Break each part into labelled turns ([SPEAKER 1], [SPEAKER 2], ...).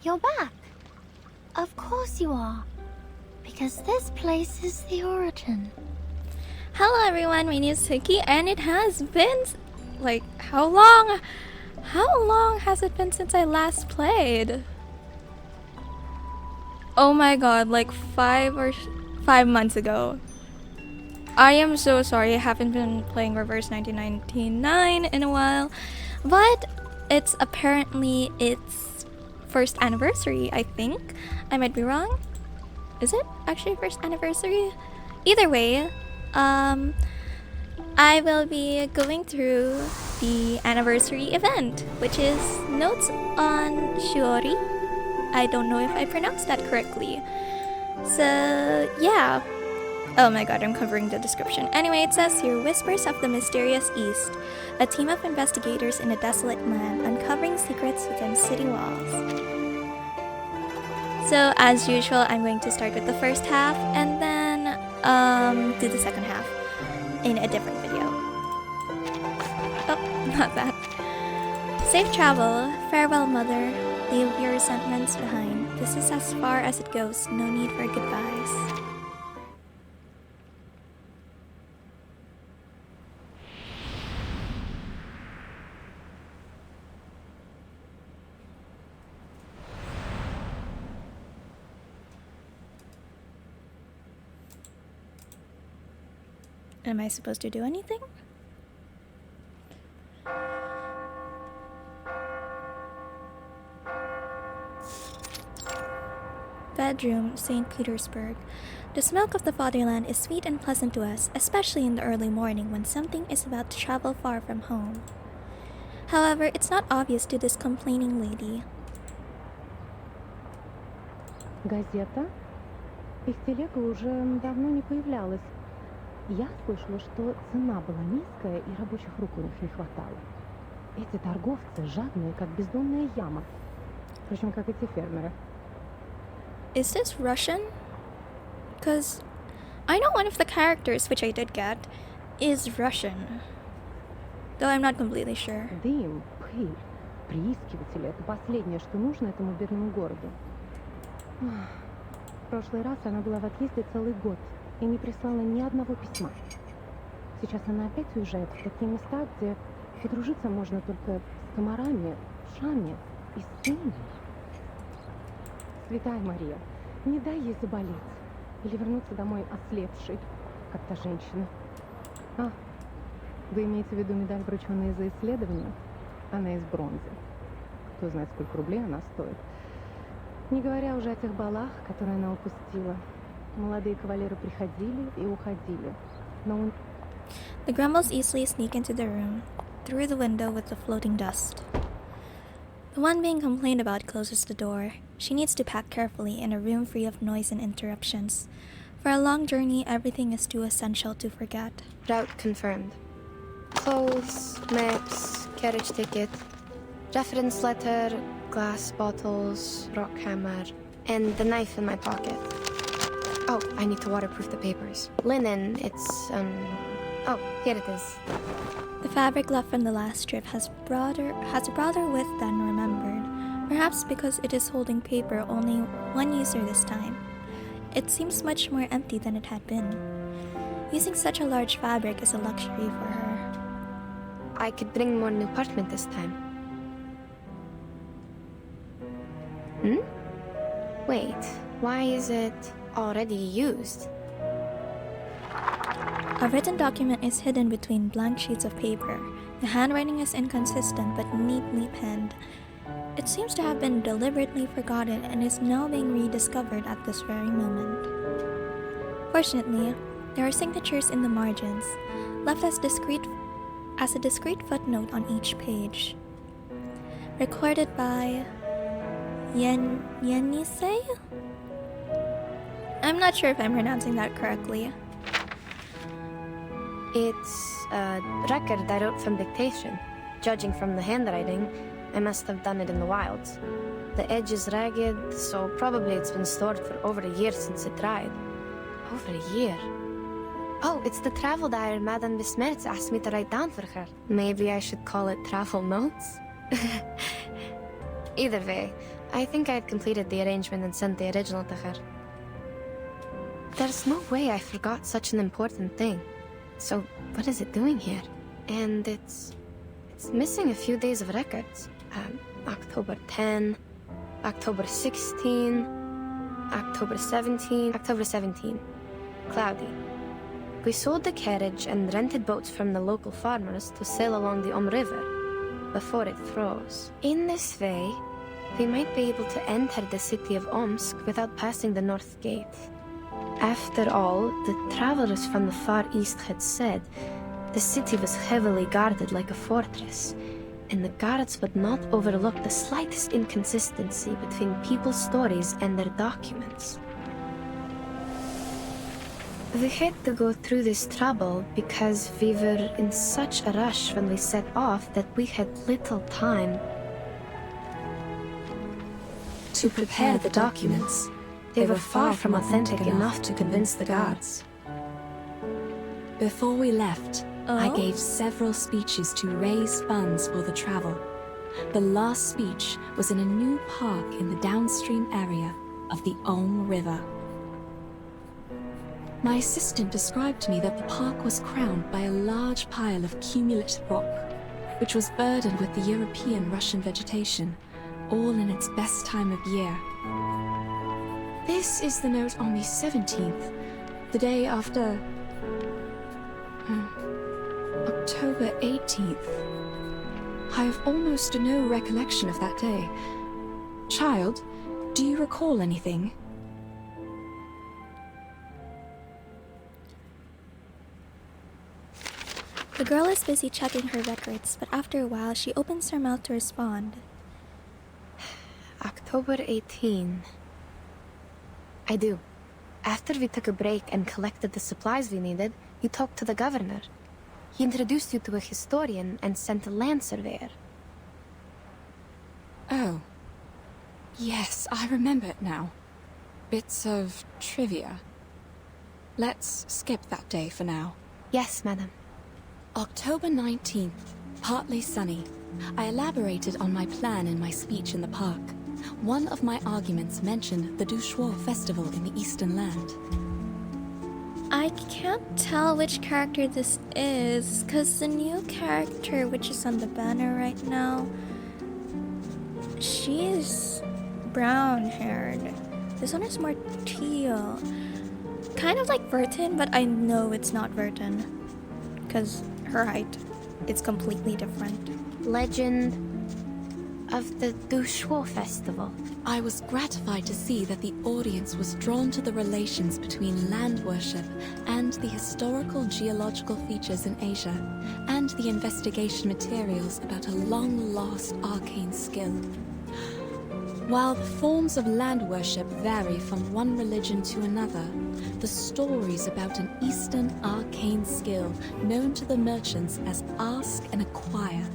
[SPEAKER 1] you're back. Of course you are. Because this place is the origin.
[SPEAKER 2] Hello everyone, my name is 𝚃𝚑𝚎𝚎 and it has been like how long? How long has it been since I last played? Oh my god, like 5 months ago. I am so sorry, I haven't been playing Reverse 1999 in a while, but it's apparently its first anniversary, I think. I might be wrong. Is it actually first anniversary? Either way, I will be going through the anniversary event, which is Notes on Shuori. I don't know if I pronounced that correctly. So, yeah. Oh my god, I'm covering the description. Anyway, it says here, Whispers of the Mysterious East. A team of investigators in a desolate land uncovering secrets within city walls. So, as usual, I'm going to start with the first half and then do the second half in a different video. Oh, not that. Safe travel. Farewell, mother. Leave your resentments behind. This is as far as it goes. No need for goodbyes. Am I supposed to do anything? Bedroom, St. Petersburg. The smoke of the fatherland is sweet and pleasant to us, especially in the early morning when something is about to travel far from home. However, it's not obvious to this complaining lady.
[SPEAKER 3] Газета? Их телега уже давно не появлялась. Я слышала, что цена была низкая и рабочих рук у них не хватало. Эти торговцы жадные, как бездонная яма. Впрочем, как эти фермеры.
[SPEAKER 2] Is this Russian? Because I know one of the characters, which I did get, is Russian. Though I'm not completely sure.
[SPEAKER 3] Дым, пыль, приискиватели — это последнее, что нужно этому бедному городу. В прошлый раз она была в отъезде целый год и не прислала ни одного письма. Сейчас она опять уезжает в такие места, где подружиться можно только с комарами, шами и свиньями. Святая Мария, не дай ей заболеть или вернуться домой ослепшей, как та женщина. А, вы имеете в виду медаль, врученная за исследование? Она из бронзы. Кто знает, сколько рублей она стоит. Не говоря уже о тех балах, которые она упустила. Молодые кавалеры приходили и уходили. Но
[SPEAKER 2] The grumbles easily sneak into the room, through the window with the floating dust. The one being complained about closes the door. She needs to pack carefully in a room free of noise and interruptions. For a long journey, everything is too essential to forget.
[SPEAKER 4] Route confirmed. Clothes, maps, carriage ticket, reference letter, glass bottles, rock hammer, and the knife in my pocket. Oh, I need to waterproof the papers. Linen, it's, oh, here it is.
[SPEAKER 2] The fabric left from the last trip has a broader width than remembered, perhaps because it is holding paper only one user this time. It seems much more empty than it had been. Using such a large fabric is a luxury for her.
[SPEAKER 4] I could bring more new parchment this time. Wait, why is it already used?
[SPEAKER 2] A written document is hidden between blank sheets of paper. The handwriting is inconsistent but neatly penned. It seems to have been deliberately forgotten and is now being rediscovered at this very moment. Fortunately, there are signatures in the margins, left as a discreet footnote on each page. Recorded by 𝚃𝚑𝚎𝚎𝚎? I'm not sure if I'm pronouncing that correctly.
[SPEAKER 4] It's a record I wrote from dictation. Judging from the handwriting, I must have done it in the wilds. The edge is ragged, so probably it's been stored for over a year since it dried. Over a year? Oh, it's the travel diary Madame 𝐶𝐸𝐴 asked me to write down for her. Maybe I should call it travel notes? Either way, I think I had completed the arrangement and sent the original to her. There's no way I forgot such an important thing. So, what is it doing here? And it's missing a few days of records. October 10, October 16, October 17, October 17. Cloudy. We sold the carriage and rented boats from the local farmers to sail along the River before it froze. In this way, we might be able to enter the city of Omsk without passing the North Gate. After all, the travelers from the Far East had said the city was heavily guarded like a fortress, and the guards would not overlook the slightest inconsistency between people's stories and their documents. We had to go through this trouble because we were in such a rush when we set off that we had little time to prepare the documents. They were far from authentic enough to convince the guards.
[SPEAKER 5] Before we left, I gave several speeches to raise funds for the travel. The last speech was in a new park in the downstream area of the River. My assistant described to me that the park was crowned by a large pile of cumulative rock, which was burdened with the European Russian vegetation, all in its best time of year. This is the note on the 17th, the day after October 18th. I have almost no recollection of that day. Child, do you recall anything?
[SPEAKER 2] The girl is busy checking her records, but after a while she opens her mouth to respond.
[SPEAKER 4] October 18. I do. After we took a break and collected the supplies we needed, you talked to the governor. He introduced you to a historian and sent a land surveyor.
[SPEAKER 5] Oh. Yes, I remember it now. Bits of trivia. Let's skip that day for now.
[SPEAKER 4] Yes, madam.
[SPEAKER 5] October 19th, partly sunny. I elaborated on my plan in my speech in the park. One of my arguments mentioned the 𝚃𝚎𝚎 festival in the Eastern Land.
[SPEAKER 2] I can't tell which character this is, because the new character, which is on the banner right now, she is brown-haired. This one is more teal. Kind of like Verton, but I know it's not Verton, because her height is completely different.
[SPEAKER 4] Legend of the 𝚃𝚎𝚎 festival.
[SPEAKER 5] I was gratified to see that the audience was drawn to the relations between land worship and the historical geological features in Asia, and the investigation materials about a long-lost arcane skill. While the forms of land worship vary from one religion to another, the stories about an Eastern arcane skill known to the merchants as ask and acquire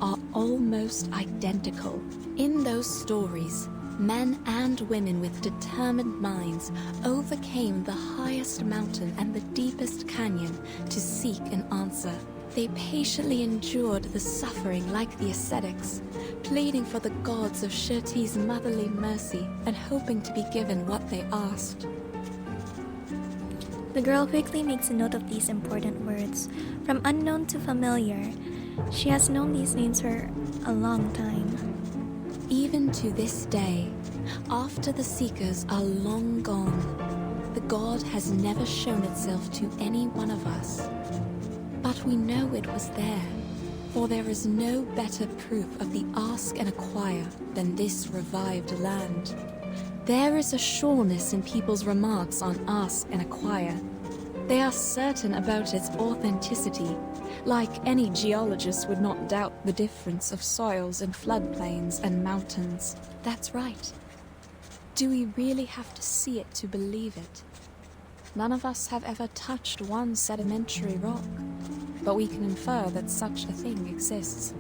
[SPEAKER 5] are almost identical. In those stories, men and women with determined minds overcame the highest mountain and the deepest canyon to seek an answer. They patiently endured the suffering like the ascetics, pleading for the gods of 𝚃𝚑𝚎𝚎's motherly mercy and hoping to be given what they asked.
[SPEAKER 2] The girl quickly makes a note of these important words. From unknown to familiar, she has known these names for a long time.
[SPEAKER 5] Even to this day, after the seekers are long gone, the god has never shown itself to any one of us. But we know it was there, for there is no better proof of the ask and acquire than this revived land. There is a sureness in people's remarks on ask and acquire. They are certain about its authenticity, like any geologist would not doubt the difference of soils in floodplains and mountains. That's right. Do we really have to see it to believe it? None of us have ever touched one sedimentary rock, but we can infer that such a thing exists.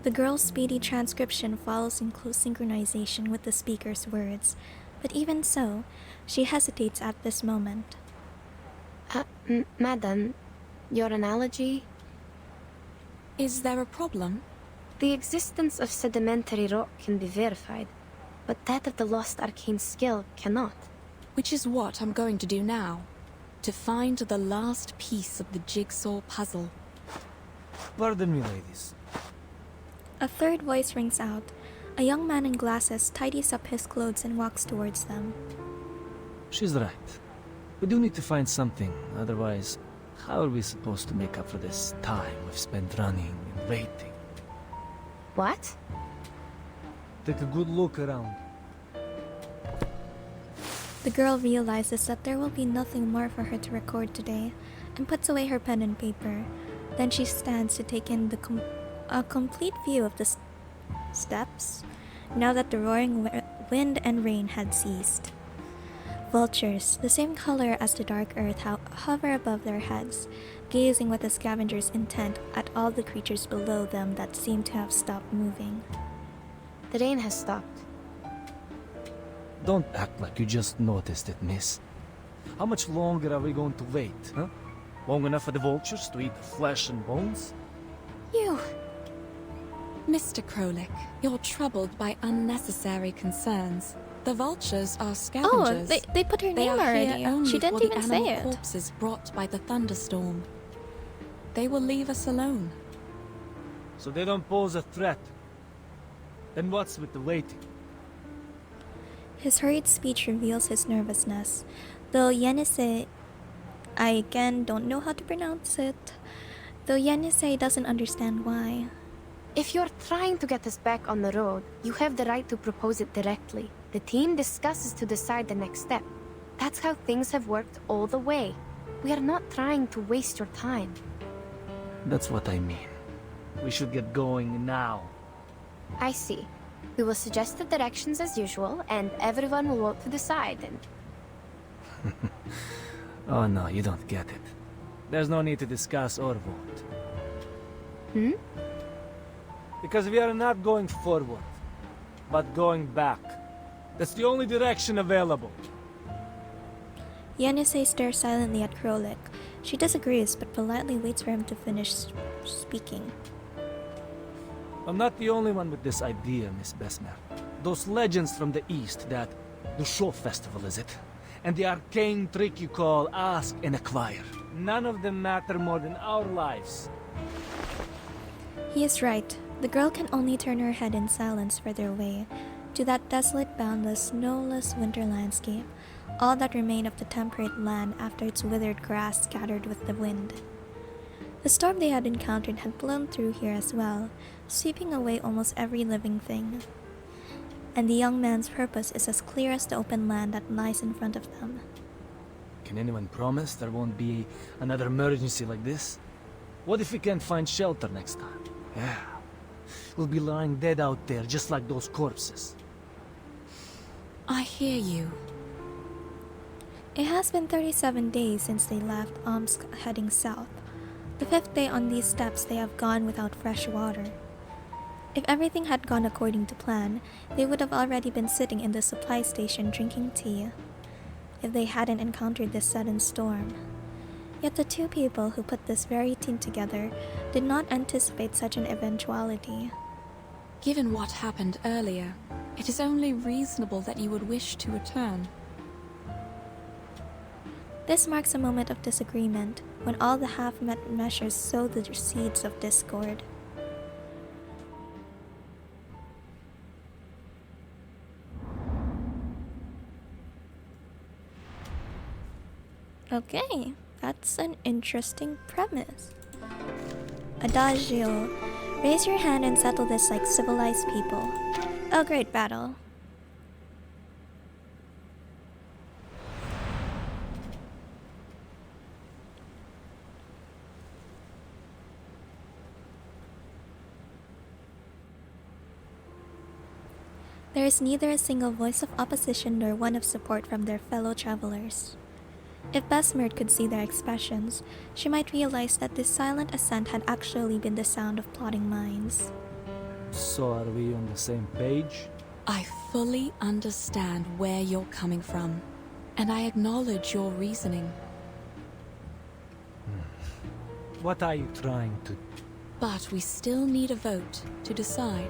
[SPEAKER 2] The girl's speedy transcription follows in close synchronization with the speaker's words, but even so, she hesitates at this moment.
[SPEAKER 4] Madam, your analogy?
[SPEAKER 5] Is there a problem?
[SPEAKER 4] The existence of sedimentary rock can be verified, but that of the lost arcane skill cannot.
[SPEAKER 5] Which is what I'm going to do now. To find the last piece of the jigsaw puzzle.
[SPEAKER 6] Pardon me, ladies.
[SPEAKER 2] A third voice rings out. A young man in glasses tidies up his clothes and walks towards them.
[SPEAKER 6] She's right. We do need to find something, otherwise, how are we supposed to make up for this time we've spent running and waiting?
[SPEAKER 4] What?
[SPEAKER 6] Take a good look around.
[SPEAKER 2] The girl realizes that there will be nothing more for her to record today and puts away her pen and paper. Then she stands to take in a complete view of the steps, now that the roaring wind and rain had ceased. Vultures, the same color as the dark earth, hover above their heads, gazing with a scavenger's intent at all the creatures below them that seem to have stopped moving.
[SPEAKER 4] The rain has stopped.
[SPEAKER 6] Don't act like you just noticed it, miss. How much longer are we going to wait, huh? Long enough for the vultures to eat the flesh and bones?
[SPEAKER 5] You... Mr. Krolik, you're troubled by unnecessary concerns. The vultures are scavengers.
[SPEAKER 2] Oh, they put her
[SPEAKER 5] They
[SPEAKER 2] name
[SPEAKER 5] are here
[SPEAKER 2] already.
[SPEAKER 5] only
[SPEAKER 2] She didn't
[SPEAKER 5] for
[SPEAKER 2] even
[SPEAKER 5] the
[SPEAKER 2] say
[SPEAKER 5] animal
[SPEAKER 2] it.
[SPEAKER 5] corpses brought by the thunderstorm. They will leave us alone.
[SPEAKER 6] So they don't pose a threat. Then what's with the waiting?
[SPEAKER 2] His hurried speech reveals his nervousness, though Yenisei... I again don't know how to pronounce it. Though Yenisei doesn't understand why.
[SPEAKER 4] If you're trying to get us back on the road, you have the right to propose it directly. The team discusses to decide the next step. That's how things have worked all the way. We are not trying to waste your time.
[SPEAKER 6] That's what I mean. We should get going now.
[SPEAKER 4] I see. We will suggest the directions as usual, and everyone will vote to decide, and...
[SPEAKER 6] Oh no, you don't get it. There's no need to discuss or vote.
[SPEAKER 4] Hmm?
[SPEAKER 6] Because we are not going forward, but going back. That's the only direction available.
[SPEAKER 2] Yenisei stares silently at Krolik. She disagrees, but politely waits for him to finish speaking.
[SPEAKER 6] I'm not the only one with this idea, Miss Besmer. Those legends from the East that... the show festival, is it? And the arcane trick you call ask and acquire. None of them matter more than our lives.
[SPEAKER 2] He is right. The girl can only turn her head in silence further away, to that desolate, boundless, snowless winter landscape, all that remained of the temperate land after its withered grass scattered with the wind. The storm they had encountered had blown through here as well, sweeping away almost every living thing. And the young man's purpose is as clear as the open land that lies in front of them.
[SPEAKER 6] Can anyone promise there won't be another emergency like this? What if we can't find shelter next time? Yeah. We'll be lying dead out there just like those corpses.
[SPEAKER 5] I hear you.
[SPEAKER 2] It has been 37 days since they left Omsk heading south. The 5th day on these steps they have gone without fresh water. If everything had gone according to plan, they would have already been sitting in the supply station drinking tea, if they hadn't encountered this sudden storm. Yet the two people who put this very team together did not anticipate such an eventuality.
[SPEAKER 5] Given what happened earlier, it is only reasonable that you would wish to return.
[SPEAKER 2] This marks a moment of disagreement, when all the half-met measures sow the seeds of discord. Okay, that's an interesting premise. Adagio. Raise your hand and settle this like civilized people. Oh great, battle. There is neither a single voice of opposition nor one of support from their fellow travelers. If Besmer could see their expressions, she might realize that this silent assent had actually been the sound of plotting minds.
[SPEAKER 6] So are we on the same page?
[SPEAKER 5] I fully understand where you're coming from, and I acknowledge your reasoning.
[SPEAKER 6] What are you trying to...
[SPEAKER 5] But we still need a vote to decide.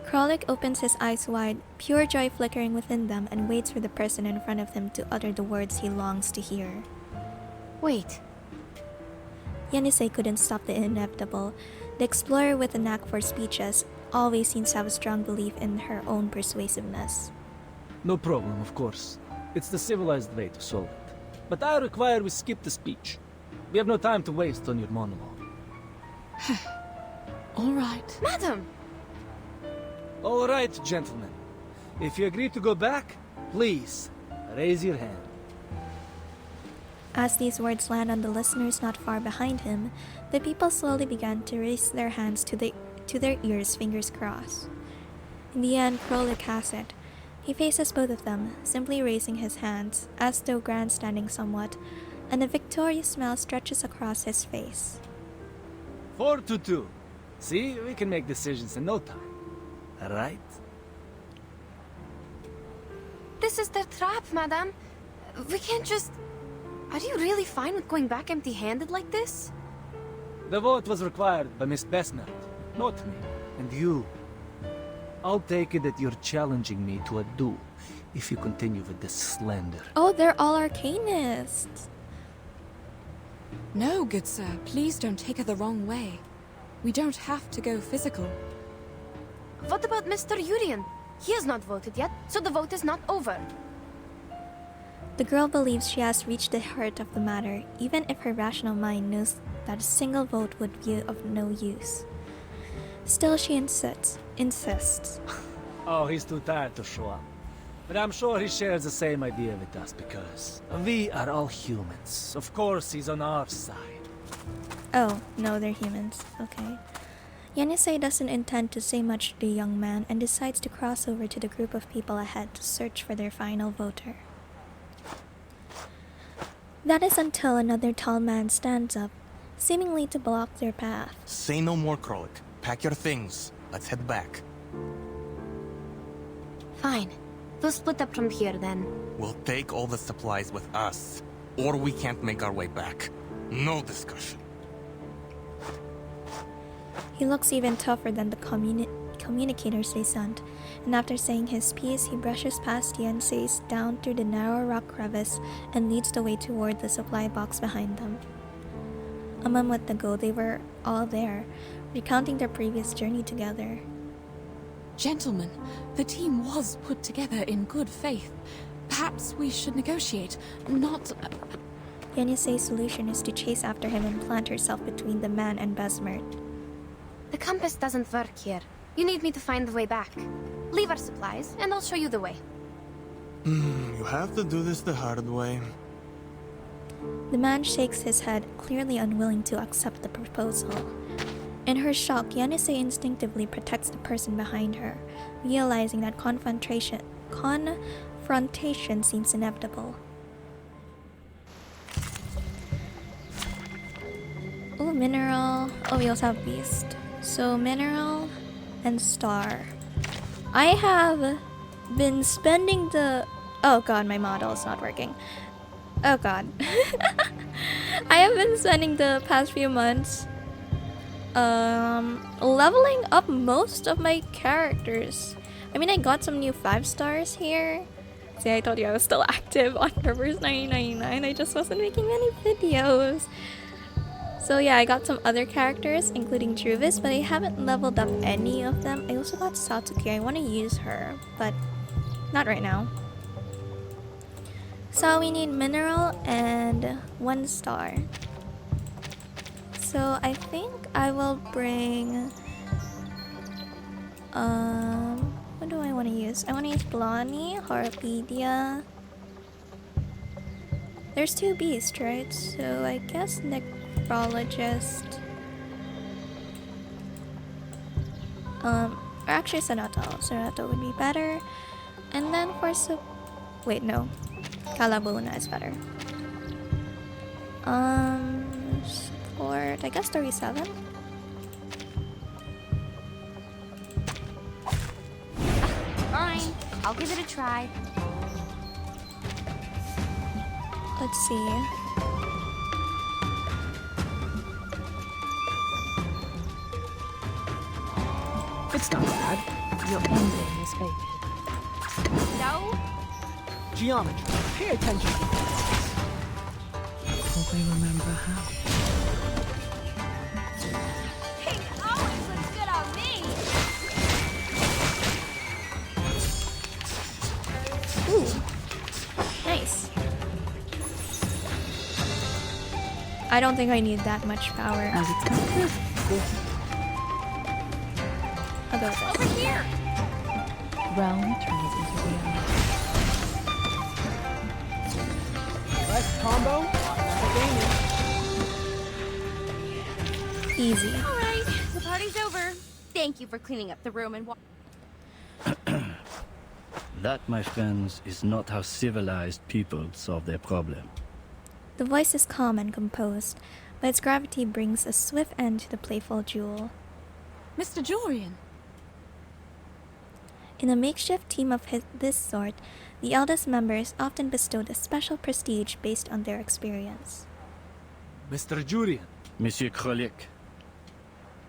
[SPEAKER 2] Kralik opens his eyes wide, pure joy flickering within them, and waits for the person in front of him to utter the words he longs to hear.
[SPEAKER 4] Wait.
[SPEAKER 2] Yenisei couldn't stop the inevitable. The explorer with a knack for speeches always seems to have a strong belief in her own persuasiveness.
[SPEAKER 6] No problem, of course. It's the civilized way to solve it. But I require we skip the speech. We have no time to waste on your monologue.
[SPEAKER 5] All right.
[SPEAKER 4] Madam!
[SPEAKER 6] All right, gentlemen. If you agree to go back, please, raise your hand.
[SPEAKER 2] As these words land on the listeners not far behind him, the people slowly began to raise their hands to their ears, fingers crossed. In the end, Kralik has it. He faces both of them, simply raising his hands, as though grandstanding somewhat, and a victorious smile stretches across his face.
[SPEAKER 6] 4-2. See, we can make decisions in no time. Right?
[SPEAKER 4] This is their trap, madam. We can't just... Are you really fine with going back empty-handed like this?
[SPEAKER 6] The vote was required by Miss Besnard, not me, and you. I'll take it that you're challenging me to a duel if you continue with this slander.
[SPEAKER 2] Oh, they're all arcanists!
[SPEAKER 5] No, good sir, please don't take it the wrong way. We don't have to go physical.
[SPEAKER 4] What about Mr. Urian? He has not voted yet, so the vote is not over.
[SPEAKER 2] The girl believes she has reached the heart of the matter, even if her rational mind knows that a single vote would be of no use. Still, she insists.
[SPEAKER 6] Oh, he's too tired to show up. But I'm sure he shares the same idea with us because we are all humans. Of course, he's on our side.
[SPEAKER 2] Oh, no, they're humans. Okay. Yenisei doesn't intend to say much to the young man and decides to cross over to the group of people ahead to search for their final voter. That is until another tall man stands up, seemingly to block their path.
[SPEAKER 7] Say no more, Kralik. Pack your things. Let's head back.
[SPEAKER 4] Fine. We'll split up from here then.
[SPEAKER 7] We'll take all the supplies with us, or we can't make our way back. No discussion.
[SPEAKER 2] He looks even tougher than the communicators they sent, and after saying his piece, he brushes past Yenisei's down through the narrow rock crevice and leads the way toward the supply box behind them. A moment ago, they were all there, recounting their previous journey together.
[SPEAKER 5] Gentlemen, the team was put together in good faith. Perhaps we should negotiate, not...
[SPEAKER 2] Yenisei's solution is to chase after him and plant herself between the man and Besmert.
[SPEAKER 4] The compass doesn't work here. You need me to find the way back. Leave our supplies, and I'll show you the way.
[SPEAKER 7] You have to do this the hard way.
[SPEAKER 2] The man shakes his head, clearly unwilling to accept the proposal. In her shock, Yenisei instinctively protects the person behind her, realizing that confrontation seems inevitable. Oh, mineral. Oh, we also have beast. So, mineral and star. I have been spending the... Oh god, my model is not working. Oh god. I have been spending the past few months leveling up most of my characters. I mean, I got some new 5 stars here. See, I told you I was still active on Reverse 999. I just wasn't making any videos. So yeah, I got some other characters, including Druvis, but I haven't leveled up any of them. I also got Satsuki. I want to use her, but not right now. So we need mineral and 1 star. So I think I will bring... what do I want to use? I want to use Blondie, Harpedia. There's 2 beasts, right? So I guess Necrologist. Or actually Sonato. Sonato would be better. And then for wait, no. Calabuna is better. Support, I guess 37.
[SPEAKER 1] Fine, I'll give it a try.
[SPEAKER 2] Let's see.
[SPEAKER 8] It's not bad.
[SPEAKER 3] You're ending this baby.
[SPEAKER 1] No?
[SPEAKER 8] Geometry. Pay attention to the basics. Hope I remember how.
[SPEAKER 1] Pink always looks good on me.
[SPEAKER 2] Ooh. Nice. I don't think I need that much power.
[SPEAKER 8] As expected. Cool.
[SPEAKER 2] I'll go with this.
[SPEAKER 1] Over here.
[SPEAKER 3] Realm turns into reality.
[SPEAKER 8] Last combo.
[SPEAKER 2] Easy.
[SPEAKER 1] All right, the party's over. Thank you for cleaning up the room and
[SPEAKER 9] That, my friends, is not how civilized people solve their problem.
[SPEAKER 2] The voice is calm and composed, but its gravity brings a swift end to the playful duel.
[SPEAKER 5] Mr. Jorian!
[SPEAKER 2] In a makeshift team of this sort, the eldest member is often bestowed a special prestige based on their experience.
[SPEAKER 6] Mr. Jurian.
[SPEAKER 9] Monsieur Krolik,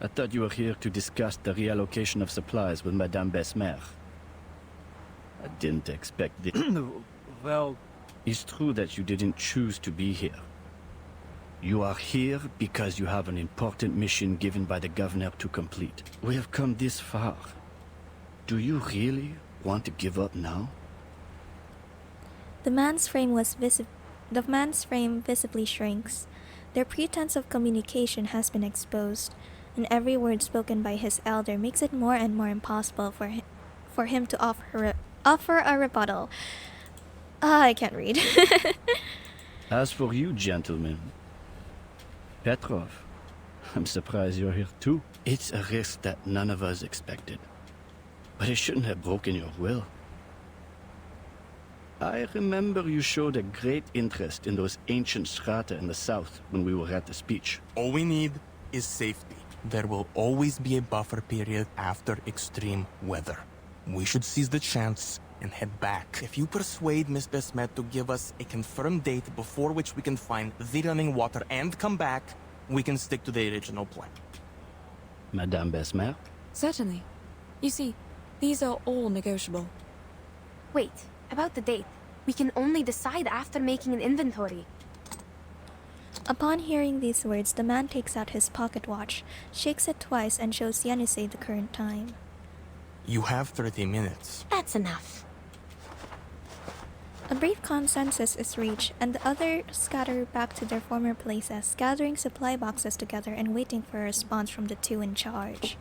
[SPEAKER 9] I thought you were here to discuss the reallocation of supplies with Madame 𝐵𝐵𝐵. I didn't expect this.
[SPEAKER 6] Well,
[SPEAKER 9] It's true that you didn't choose to be here. You are here because you have an important mission given by the governor to complete. We have come this far. Do you really want to give up now?
[SPEAKER 2] The man's frame visibly shrinks. Their pretense of communication has been exposed, and every word spoken by his elder makes it more and more impossible for him to offer a rebuttal. I can't read.
[SPEAKER 9] As for you, gentlemen, Petrov, I'm surprised you're here too. It's a risk that none of us expected, but it shouldn't have broken your will. I remember you showed a great interest in those ancient strata in the south when we were at the speech.
[SPEAKER 7] All we need is safety. There will always be a buffer period after extreme weather. We should seize the chance and head back. If you persuade Miss 𝐵𝐵𝐵 to give us a confirmed date before which we can find the running water and come back, we can stick to the original plan.
[SPEAKER 9] Madame 𝐵𝐵𝐵?
[SPEAKER 5] Certainly. You see, these are all negotiable.
[SPEAKER 4] Wait, about the date. We can only decide after making an inventory.
[SPEAKER 2] Upon hearing these words, the man takes out his pocket watch, shakes it twice, and shows Yenisei the current time.
[SPEAKER 7] You have 30 minutes.
[SPEAKER 4] That's enough.
[SPEAKER 2] A brief consensus is reached, and the others scatter back to their former places, gathering supply boxes together and waiting for a response from the two in charge.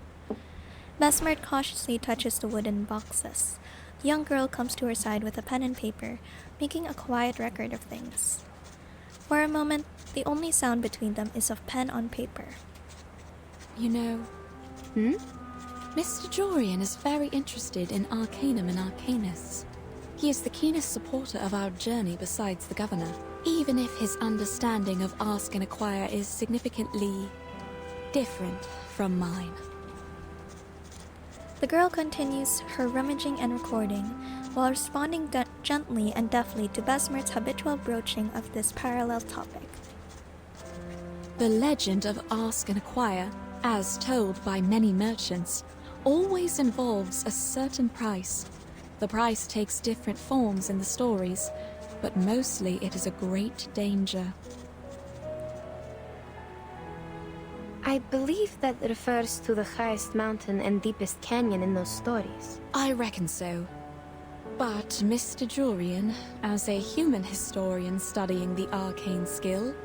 [SPEAKER 2] 𝐵𝐵𝐵 cautiously touches the wooden boxes. The young girl comes to her side with a pen and paper, making a quiet record of things. For a moment, the only sound between them is of pen on paper.
[SPEAKER 5] You know, Mr. Jorian is very interested in Arcanum and Arcanists. He is the keenest supporter of our journey besides the governor, even if his understanding of Ask and Acquire is significantly different from mine.
[SPEAKER 2] The girl continues her rummaging and recording, while responding gently and deftly to 𝐵𝐵𝐵's habitual broaching of this parallel topic.
[SPEAKER 5] The legend of Ask and Acquire, as told by many merchants, always involves a certain price. The price takes different forms in the stories, but mostly it is a great danger.
[SPEAKER 4] I believe that refers to the highest mountain and deepest canyon in those stories.
[SPEAKER 5] I reckon so. But Mr. Jorian, as a human historian studying the arcane skill,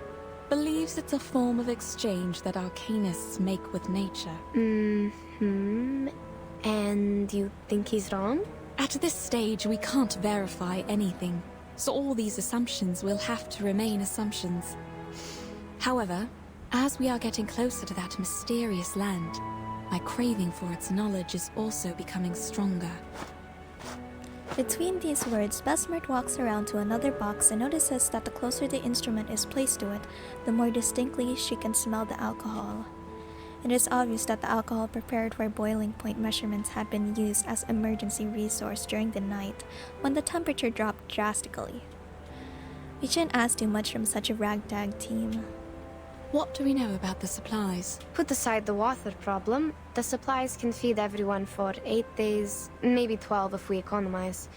[SPEAKER 5] believes it's a form of exchange that arcanists make with nature.
[SPEAKER 4] And you think he's wrong?
[SPEAKER 5] At this stage, we can't verify anything, so all these assumptions will have to remain assumptions. However, as we are getting closer to that mysterious land, my craving for its knowledge is also becoming stronger.
[SPEAKER 2] Between these words, 𝐵𝐵𝐵 walks around to another box and notices that the closer the instrument is placed to it, the more distinctly she can smell the alcohol. It is obvious that the alcohol prepared for boiling point measurements had been used as emergency resource during the night, when the temperature dropped drastically. We shouldn't ask too much from such a ragtag team.
[SPEAKER 5] What do we know about the supplies?
[SPEAKER 4] Put aside the water problem, the supplies can feed everyone for 8 days, maybe 12 if we economize.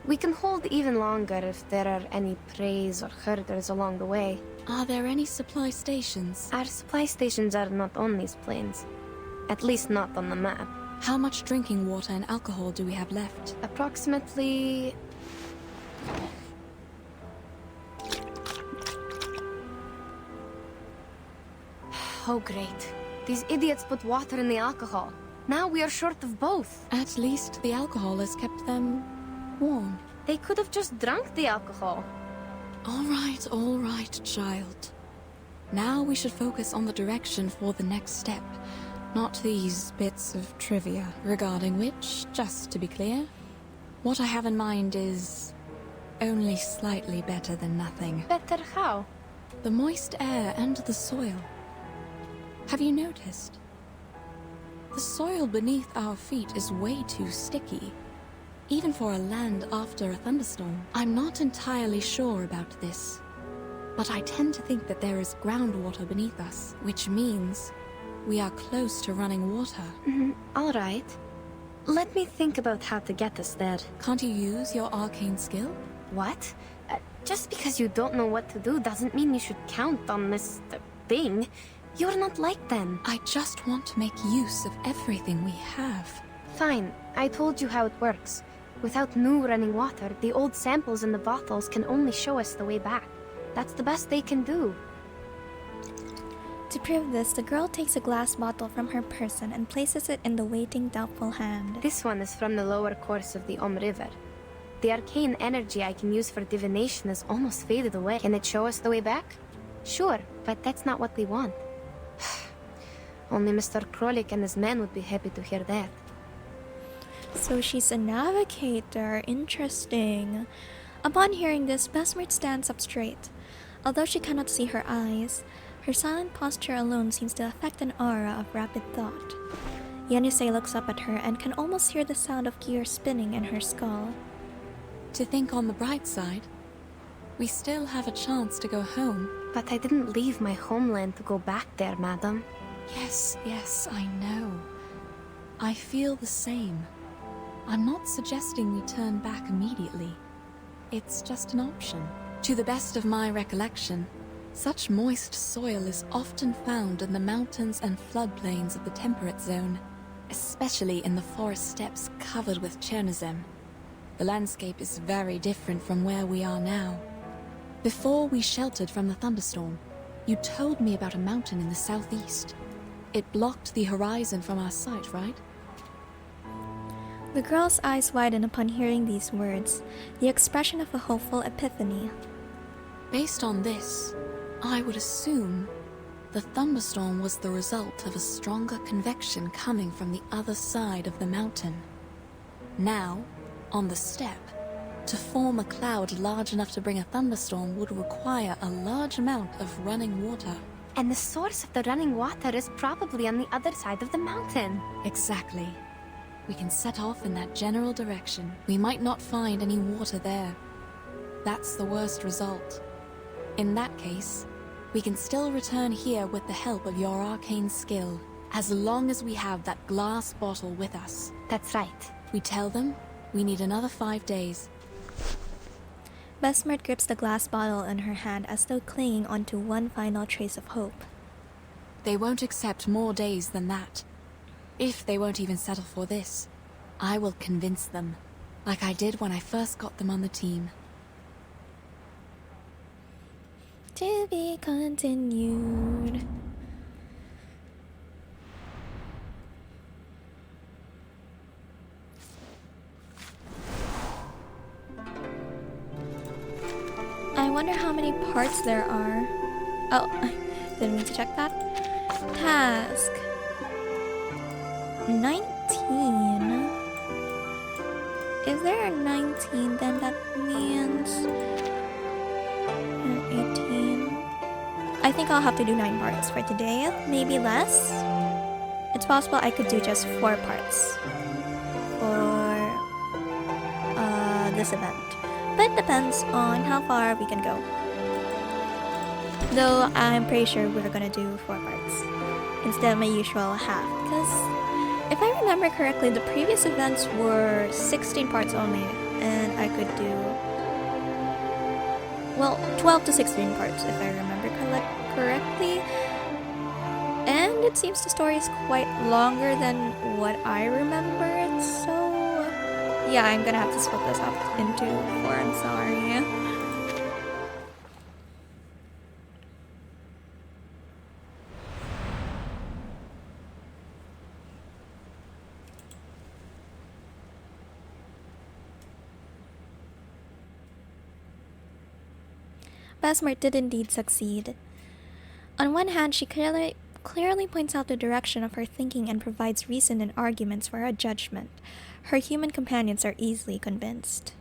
[SPEAKER 4] We can hold even longer if there are any preys or herders along the way.
[SPEAKER 5] Are there any supply stations?
[SPEAKER 4] Our supply stations are not on these plains. At least not on the map.
[SPEAKER 5] How much drinking water and alcohol do we have left?
[SPEAKER 4] Approximately... Oh great. These idiots put water in the alcohol. Now we are short of both.
[SPEAKER 5] At least the alcohol has kept them warm.
[SPEAKER 4] They could have just drunk the alcohol.
[SPEAKER 5] All right, child. Now we should focus on the direction for the next step, not these bits of trivia, regarding which, just to be clear, what I have in mind is only slightly better than nothing.
[SPEAKER 4] Better how?
[SPEAKER 5] The moist air and the soil. Have you noticed? The soil beneath our feet is way too sticky, even for a land after a thunderstorm. I'm not entirely sure about this, but I tend to think that there is groundwater beneath us, which means we are close to running water.
[SPEAKER 4] All right. Let me think about how to get us there.
[SPEAKER 5] Can't you use your arcane skill?
[SPEAKER 4] What? Just because you don't know what to do doesn't mean you should count on this thing. You're not like them.
[SPEAKER 5] I just want to make use of everything we have.
[SPEAKER 4] Fine, I told you how it works. Without new running water, the old samples in the bottles can only show us the way back. That's the best they can do.
[SPEAKER 2] To prove this, the girl takes a glass bottle from her person and places it in the waiting doubtful hand.
[SPEAKER 4] This one is from the lower course of the River. The arcane energy I can use for divination has almost faded away. Can it show us the way back? Sure, but that's not what we want. Only Mr. Krolik and his men would be happy to hear that.
[SPEAKER 2] So she's a navigator. Interesting. Upon hearing this, Besmert stands up straight. Although she cannot see her eyes, her silent posture alone seems to affect an aura of rapid thought. Yenisei looks up at her and can almost hear the sound of gears spinning in her skull.
[SPEAKER 5] To think on the bright side, we still have a chance to go home.
[SPEAKER 4] But I didn't leave my homeland to go back there, madam.
[SPEAKER 5] Yes, I know. I feel the same. I'm not suggesting we turn back immediately. It's just an option. To the best of my recollection, such moist soil is often found in the mountains and floodplains of the temperate zone, especially in the forest steppes covered with chernosem. The landscape is very different from where we are now. Before we sheltered from the thunderstorm, you told me about a mountain in the southeast. It blocked the horizon from our sight, right?
[SPEAKER 2] The girl's eyes widen upon hearing these words, the expression of a hopeful epiphany.
[SPEAKER 5] Based on this, I would assume the thunderstorm was the result of a stronger convection coming from the other side of the mountain. Now, on the steppe, to form a cloud large enough to bring a thunderstorm would require a large amount of running water.
[SPEAKER 4] And the source of the running water is probably on the other side of the mountain.
[SPEAKER 5] Exactly. We can set off in that general direction. We might not find any water there. That's the worst result. In that case, we can still return here with the help of your arcane skill, as long as we have that glass bottle with us.
[SPEAKER 4] That's right.
[SPEAKER 5] We tell them we need another 5 days.
[SPEAKER 2] Besmert grips the glass bottle in her hand as though clinging onto one final trace of hope.
[SPEAKER 5] They won't accept more days than that. If they won't even settle for this, I will convince them, like I did when I first got them on the team.
[SPEAKER 2] To be continued. I wonder how many parts there are. Oh, didn't mean to check that. Task 19. If there are 19, then that means 18. I think I'll have to do 9 parts for today, maybe less. It's possible I could do just 4 parts for this event, but it depends on how far we can go. Though I'm pretty sure we're gonna do 4 parts instead of my usual half, because if I remember correctly, the previous events were 16 parts only, and I could do, well, 12 to 16 parts if I remember correctly. And it seems the story is quite longer than what I remembered, so yeah, I'm gonna have to split this up into 4, I'm sorry. Besmert did indeed succeed. On one hand, she clearly points out the direction of her thinking and provides reason and arguments for her judgment. Her human companions are easily convinced.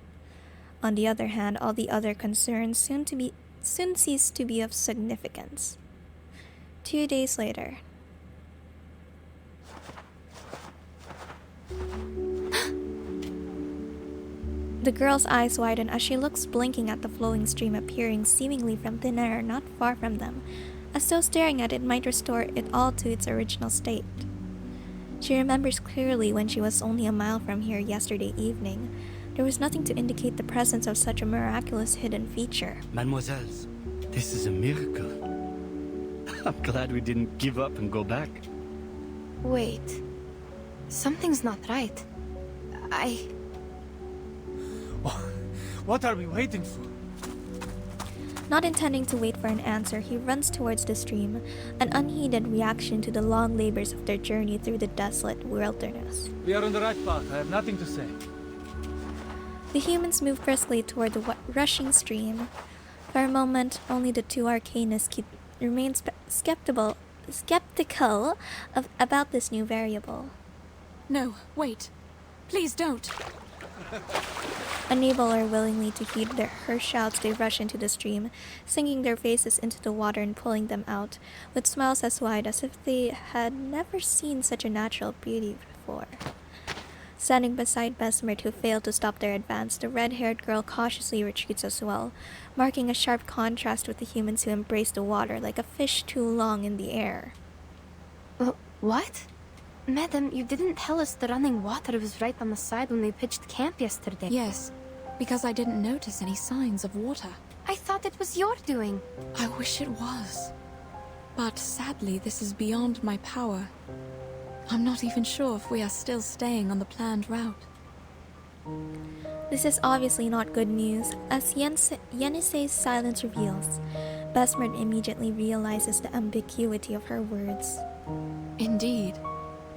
[SPEAKER 2] On the other hand, all the other concerns soon cease to be of significance. 2 days later. The girl's eyes widen as she looks blinking at the flowing stream appearing seemingly from thin air not far from them, as though staring at it might restore it all to its original state. She remembers clearly when she was only a mile from here yesterday evening. There was nothing to indicate the presence of such a miraculous hidden feature.
[SPEAKER 9] Mademoiselles, this is a miracle. I'm glad we didn't give up and go back.
[SPEAKER 4] Wait. Something's not right.
[SPEAKER 6] What are we waiting for?
[SPEAKER 2] Not intending to wait for an answer, he runs towards the stream, an unheeded reaction to the long labors of their journey through the desolate wilderness.
[SPEAKER 6] We are on the right path. I have nothing to say.
[SPEAKER 2] The humans move briskly toward the rushing stream. For a moment, only the 2 arcanists remain skeptical about this new variable.
[SPEAKER 5] No, wait. Please don't.
[SPEAKER 2] Unable or willingly to heed her shouts, they rush into the stream, sinking their faces into the water and pulling them out, with smiles as wide as if they had never seen such a natural beauty before. Standing beside Besmert, who failed to stop their advance, the red-haired girl cautiously retreats as well, marking a sharp contrast with the humans who embrace the water like a fish too long in the air.
[SPEAKER 4] What? Madam, you didn't tell us the running water was right on the side when we pitched camp yesterday.
[SPEAKER 5] Yes, because I didn't notice any signs of water.
[SPEAKER 4] I thought it was your doing.
[SPEAKER 5] I wish it was. But sadly, this is beyond my power. I'm not even sure if we are still staying on the planned route.
[SPEAKER 2] This is obviously not good news, as Yenisei's silence reveals. Besmert immediately realizes the ambiguity of her words.
[SPEAKER 5] Indeed.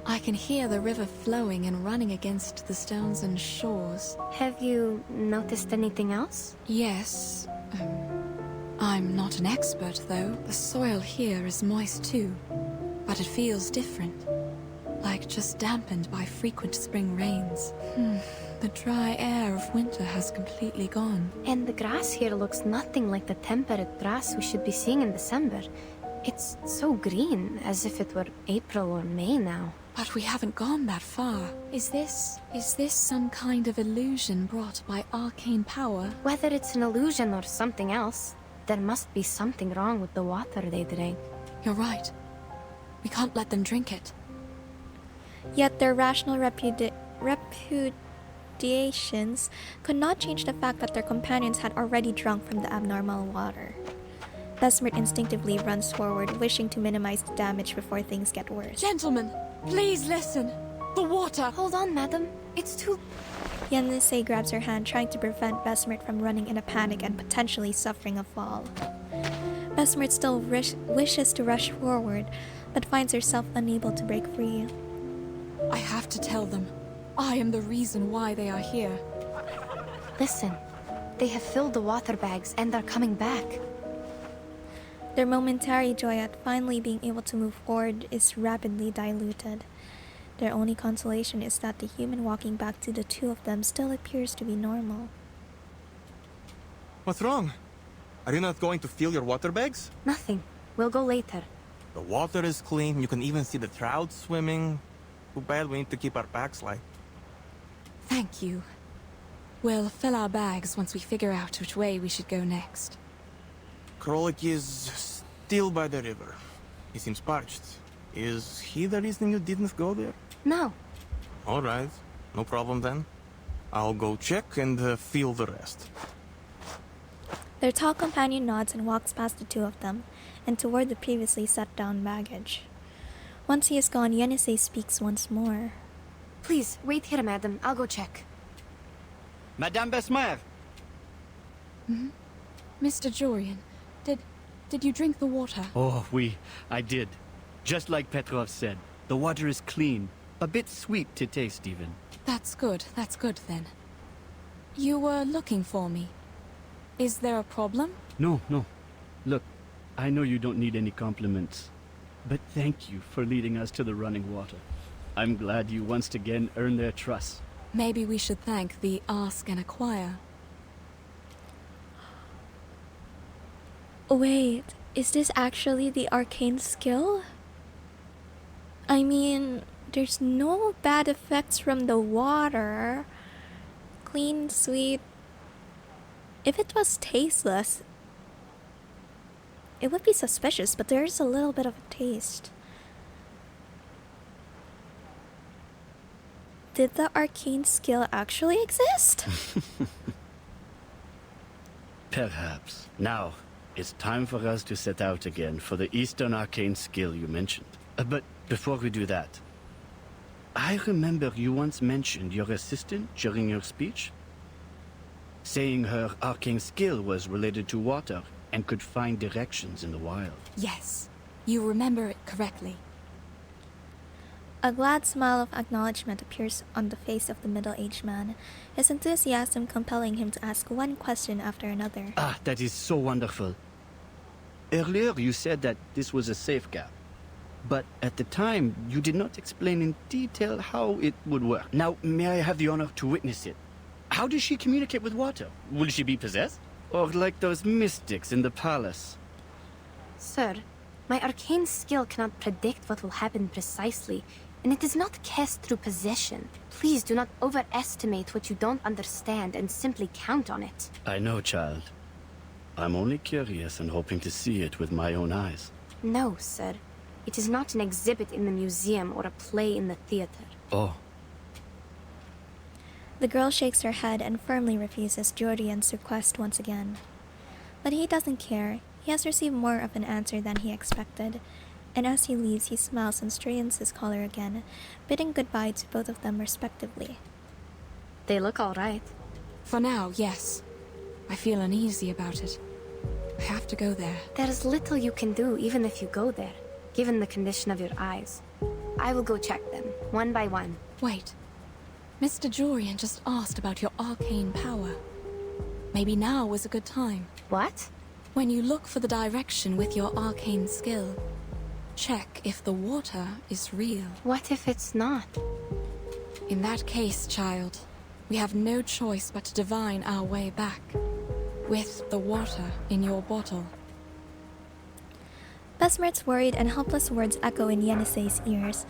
[SPEAKER 5] I can hear the river flowing and running against the stones and shores.
[SPEAKER 4] Have you noticed anything else?
[SPEAKER 5] Yes. I'm not an expert, though. The soil here is moist too, but it feels different. Like just dampened by frequent spring rains. The dry air of winter has completely gone.
[SPEAKER 4] And the grass here looks nothing like the temperate grass we should be seeing in December. It's so green, as if it were April or May now.
[SPEAKER 5] But we haven't gone that far. Is this some kind of illusion brought by arcane power?
[SPEAKER 4] Whether it's an illusion or something else, there must be something wrong with the water they drank.
[SPEAKER 5] You're right. We can't let them drink it.
[SPEAKER 2] Yet their rational repudiations could not change the fact that their companions had already drunk from the abnormal water. Besmert instinctively runs forward, wishing to minimize the damage before things get worse.
[SPEAKER 5] Gentlemen, please listen. The water!
[SPEAKER 4] Hold on, madam. It's too...
[SPEAKER 2] Yenisei grabs her hand, trying to prevent Besmert from running in a panic and potentially suffering a fall. Besmert still wishes to rush forward, but finds herself unable to break free.
[SPEAKER 5] I have to tell them. I am the reason why they are here.
[SPEAKER 4] Listen. They have filled the water bags and are coming back.
[SPEAKER 2] Their momentary joy at finally being able to move forward is rapidly diluted. Their only consolation is that the human walking back to the 2 of them still appears to be normal.
[SPEAKER 7] What's wrong? Are you not going to fill your water bags?
[SPEAKER 4] Nothing. We'll go later.
[SPEAKER 7] The water is clean. You can even see the trout swimming. Too bad we need to keep our packs light.
[SPEAKER 5] Thank you. We'll fill our bags once we figure out which way we should go next.
[SPEAKER 7] Krolek is still by the river. He seems parched. Is he the reason you didn't go there?
[SPEAKER 4] No.
[SPEAKER 7] All right. No problem then. I'll go check and feel the rest.
[SPEAKER 2] Their tall companion nods and walks past the two of them, and toward the previously set down baggage. Once he is gone, Yenisei speaks once more.
[SPEAKER 4] Please, wait here, madam. I'll go check.
[SPEAKER 9] Madame Besmer!
[SPEAKER 5] Mr. Jorian, did you drink the water?
[SPEAKER 9] Oh, I did. Just like Petrov said, the water is clean. A bit sweet to taste, even.
[SPEAKER 5] That's good then. You were looking for me. Is there a problem?
[SPEAKER 9] No. Look, I know you don't need any compliments, but thank you for leading us to the running water. I'm glad you once again earned their trust.
[SPEAKER 5] Maybe we should thank the Ask and Acquire.
[SPEAKER 2] Wait, is this actually the arcane skill? I mean, there's no bad effects from the water. Clean, sweet. If it was tasteless, it would be suspicious, but there's a little bit of a taste. Did the arcane skill actually exist?
[SPEAKER 9] Perhaps. Now, it's time for us to set out again for the Eastern arcane skill you mentioned. But before we do that, I remember you once mentioned your assistant during your speech, saying her arcane skill was related to water and could find directions in the wild.
[SPEAKER 5] Yes, you remember it correctly.
[SPEAKER 2] A glad smile of acknowledgement appears on the face of the middle-aged man, his enthusiasm compelling him to ask one question after another.
[SPEAKER 9] Ah, that is so wonderful. Earlier you said that this was a safe gap, but at the time you did not explain in detail how it would work. Now, may I have the honor to witness it? How does she communicate with water? Will she be possessed? Or like those mystics in the palace?
[SPEAKER 4] Sir, my arcane skill cannot predict what will happen precisely, and it is not cast through possession. Please do not overestimate what you don't understand and simply count on it.
[SPEAKER 9] I know, child. I'm only curious and hoping to see it with my own eyes.
[SPEAKER 4] No, sir. It is not an exhibit in the museum or a play in the theater.
[SPEAKER 9] Oh.
[SPEAKER 2] The girl shakes her head and firmly refuses Jorian's request once again. But he doesn't care. He has received more of an answer than he expected, and as he leaves, he smiles and straightens his collar again, bidding goodbye to both of them respectively.
[SPEAKER 4] They look all right.
[SPEAKER 5] For now, yes. I feel uneasy about it. I have to go there.
[SPEAKER 4] There is little you can do even if you go there, given the condition of your eyes. I will go check them, one by one.
[SPEAKER 5] Wait. Mr. Jorian just asked about your arcane power. Maybe now was a good time.
[SPEAKER 4] What?
[SPEAKER 5] When you look for the direction with your arcane skill, check if the water is real.
[SPEAKER 4] What if it's not?
[SPEAKER 5] In that case, child, we have no choice but to divine our way back, with the water in your bottle.
[SPEAKER 2] Besmert's worried and helpless words echo in Yenisei's ears.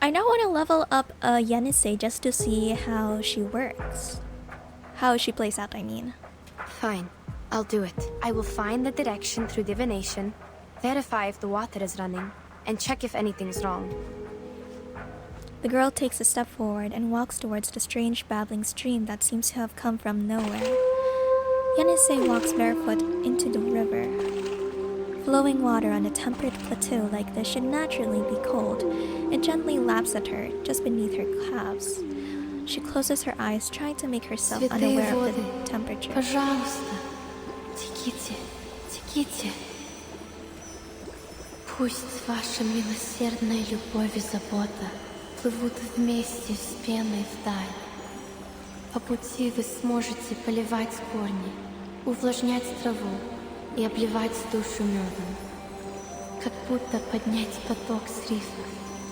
[SPEAKER 2] I now want to level up Yenisei just to see how she works. How she plays out, I mean.
[SPEAKER 4] Fine. I'll do it. I will find the direction through divination, verify if the water is running, and check if anything's wrong.
[SPEAKER 2] The girl takes a step forward and walks towards the strange babbling stream that seems to have come from nowhere. Yenisei walks barefoot into the river. Flowing water on a temperate plateau like this should naturally be cold. It gently laps at her, just beneath her calves. She closes her eyes, trying to make herself unaware of the temperature.
[SPEAKER 1] Пожалуйста, теките, теките. Пусть с вашей милосердной любовью забота плывут вместе с пеной вдаль. По пути вы сможете поливать корни, увлажнять траву и обливать душу медом. Как будто поднять поток с рифа,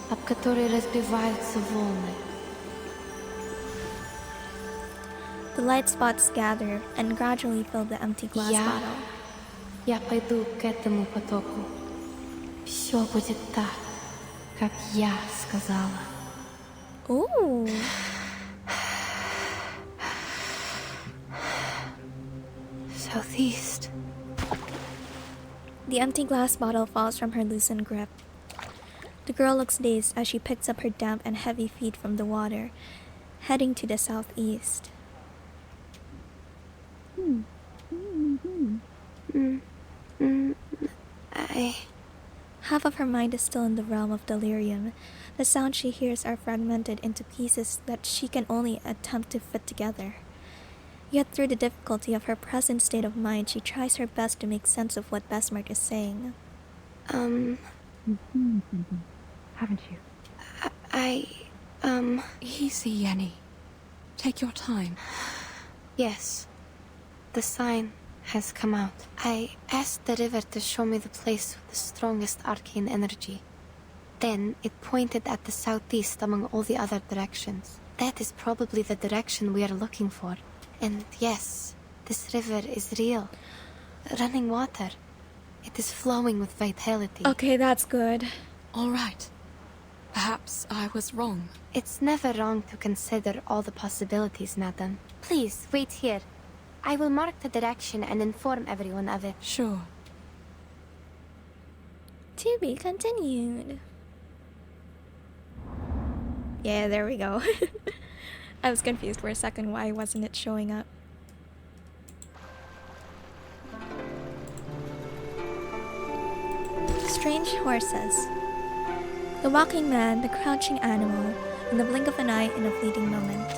[SPEAKER 1] об который разбиваются волны.
[SPEAKER 2] The light spots gather and gradually fill the empty glass bottle.
[SPEAKER 1] Я пойду к этому потоку. Все будет так, как я сказала.
[SPEAKER 2] Ooh.
[SPEAKER 4] Southeast.
[SPEAKER 2] The empty glass bottle falls from her loosened grip. The girl looks dazed as she picks up her damp and heavy feet from the water, heading to the southeast. Half of her mind is still in the realm of delirium. The sounds she hears are fragmented into pieces that she can only attempt to fit together. Yet through the difficulty of her present state of mind, she tries her best to make sense of what Besmert is saying.
[SPEAKER 3] Haven't you?
[SPEAKER 5] Easy, Yenny. Take your time.
[SPEAKER 1] Yes. The sign has come out. I asked the river to show me the place with the strongest arcane energy. Then it pointed at the southeast among all the other directions. That is probably the direction we are looking for. And yes, this river is real. Running water. It is flowing with vitality.
[SPEAKER 2] Okay, that's good.
[SPEAKER 5] All right. Perhaps I was wrong.
[SPEAKER 1] It's never wrong to consider all the possibilities, madam. Please, wait here. I will mark the direction and inform everyone of it.
[SPEAKER 5] Sure.
[SPEAKER 2] To be continued. Yeah, there we go. I was confused for a second why wasn't it showing up. Strange horses. The walking man, the crouching animal, in the blink of an eye in a fleeting moment.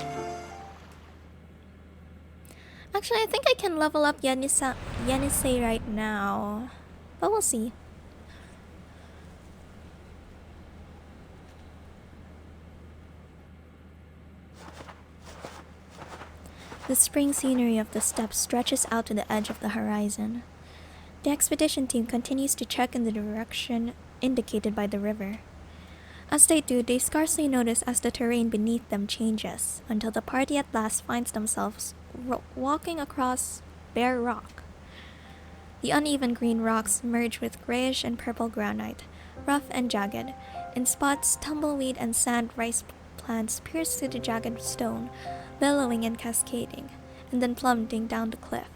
[SPEAKER 2] Actually, I think I can level up Yenisei right now, but we'll see. The spring scenery of the steppes stretches out to the edge of the horizon. The expedition team continues to trek in the direction indicated by the river. As they do, they scarcely notice as the terrain beneath them changes, until the party at last finds themselves walking across bare rock. The uneven green rocks merge with grayish and purple granite, rough and jagged. In spots, tumbleweed and sand rice plants pierce through the jagged stone, billowing and cascading, and then plummeting down the cliff.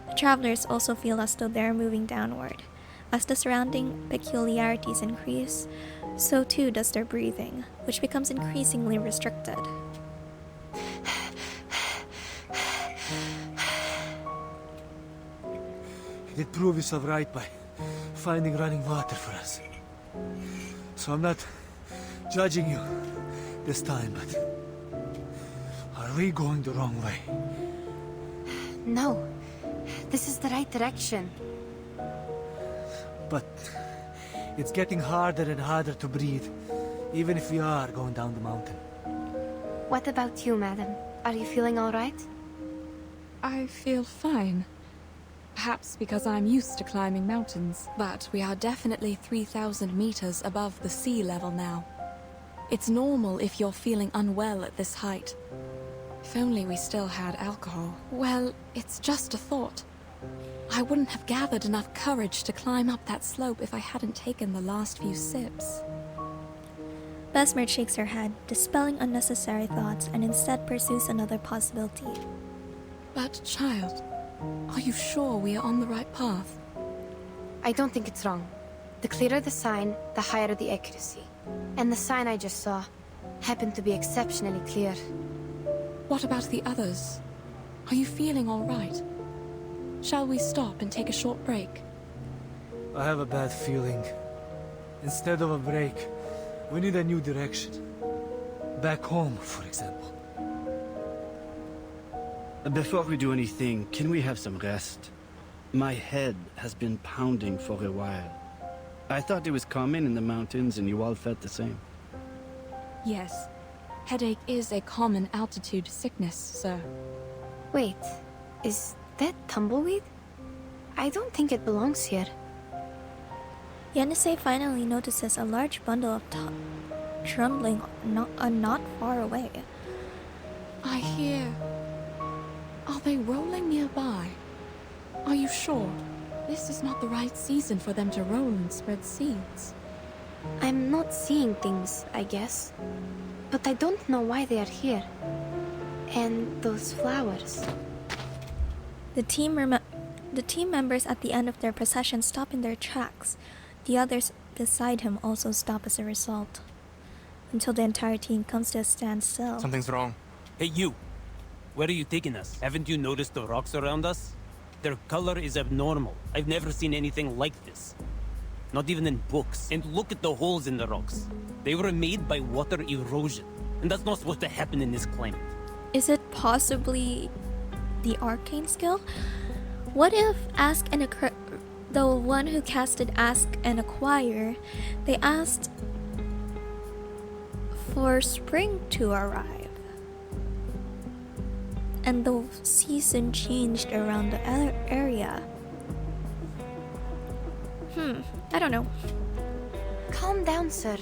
[SPEAKER 2] The travelers also feel as though they are moving downward. As the surrounding peculiarities increase, so too does their breathing, which becomes increasingly restricted.
[SPEAKER 6] He did prove yourself right by finding running water for us. So I'm not judging you this time, but are we going the wrong way?
[SPEAKER 1] No. This is the right direction.
[SPEAKER 6] But it's getting harder and harder to breathe, even if we are going down the mountain.
[SPEAKER 1] What about you, madam? Are you feeling all right?
[SPEAKER 5] I feel fine. Perhaps because I'm used to climbing mountains, but we are definitely 3,000 meters above the sea level now. It's normal if you're feeling unwell at this height. If only we still had alcohol. Well, it's just a thought. I wouldn't have gathered enough courage to climb up that slope if I hadn't taken the last few sips.
[SPEAKER 2] Besmert shakes her head, dispelling unnecessary thoughts, and instead pursues another possibility.
[SPEAKER 5] But, child, are you sure we are on the right path?
[SPEAKER 1] I don't think it's wrong. The clearer the sign, the higher the accuracy. And the sign I just saw happened to be exceptionally clear.
[SPEAKER 5] What about the others? Are you feeling all right? Shall we stop and take a short break?
[SPEAKER 6] I have a bad feeling. Instead of a break, we need a new direction. Back home, for example.
[SPEAKER 9] Before we do anything, can we have some rest? My head has been pounding for a while. I thought it was common in the mountains and you all felt the same.
[SPEAKER 5] Yes. Headache is a common altitude sickness, sir.
[SPEAKER 1] Wait, is that tumbleweed? I don't think it belongs here.
[SPEAKER 2] Yenisei finally notices a large bundle of trembling not far away.
[SPEAKER 5] I hear... Are they rolling nearby? Are you sure? This is not the right season for them to roll and spread seeds.
[SPEAKER 1] I'm not seeing things, I guess. But I don't know why they are here. And those flowers.
[SPEAKER 2] The team The team members at the end of their procession stop in their tracks. The others beside him also stop as a result, until the entire team comes to a standstill.
[SPEAKER 7] Something's wrong.
[SPEAKER 10] Hey, you! Where are you taking us? Haven't you noticed the rocks around us? Their color is abnormal. I've never seen anything like this. Not even in books. And look at the holes in the rocks. They were made by water erosion. And that's not supposed to happen in this climate.
[SPEAKER 2] Is it possibly the arcane skill? What if the one who casted Ask and Acquire, they asked for spring to arrive, and the season changed around the area? I don't know.
[SPEAKER 4] Calm down, sir.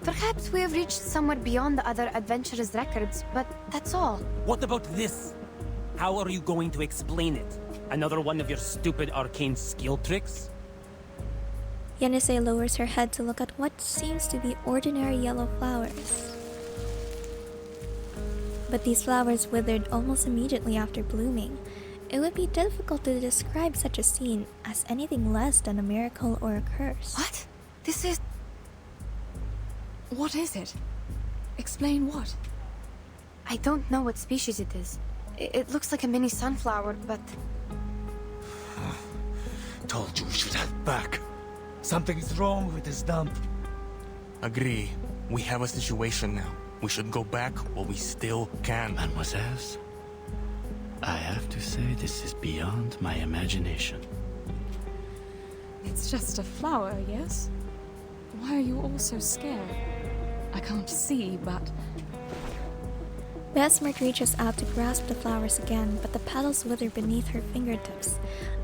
[SPEAKER 4] Perhaps we have reached somewhere beyond the other adventurers' records, but that's all.
[SPEAKER 10] What about this? How are you going to explain it? Another one of your stupid arcane skill tricks?
[SPEAKER 2] Yenisei lowers her head to look at what seems to be ordinary yellow flowers. But these flowers withered almost immediately after blooming. It would be difficult to describe such a scene as anything less than a miracle or a curse.
[SPEAKER 4] What? This is...
[SPEAKER 5] What is it? Explain what?
[SPEAKER 4] I don't know what species it is. It looks like a mini sunflower, but...
[SPEAKER 6] Told you we should head back. Something is wrong with this dump.
[SPEAKER 7] Agree. We have a situation now. We should go back while we still can.
[SPEAKER 9] Mademoiselles, I have to say this is beyond my imagination.
[SPEAKER 5] It's just a flower, yes? Why are you all so scared? I can't see, but...
[SPEAKER 2] Besmert reaches out to grasp the flowers again, but the petals wither beneath her fingertips.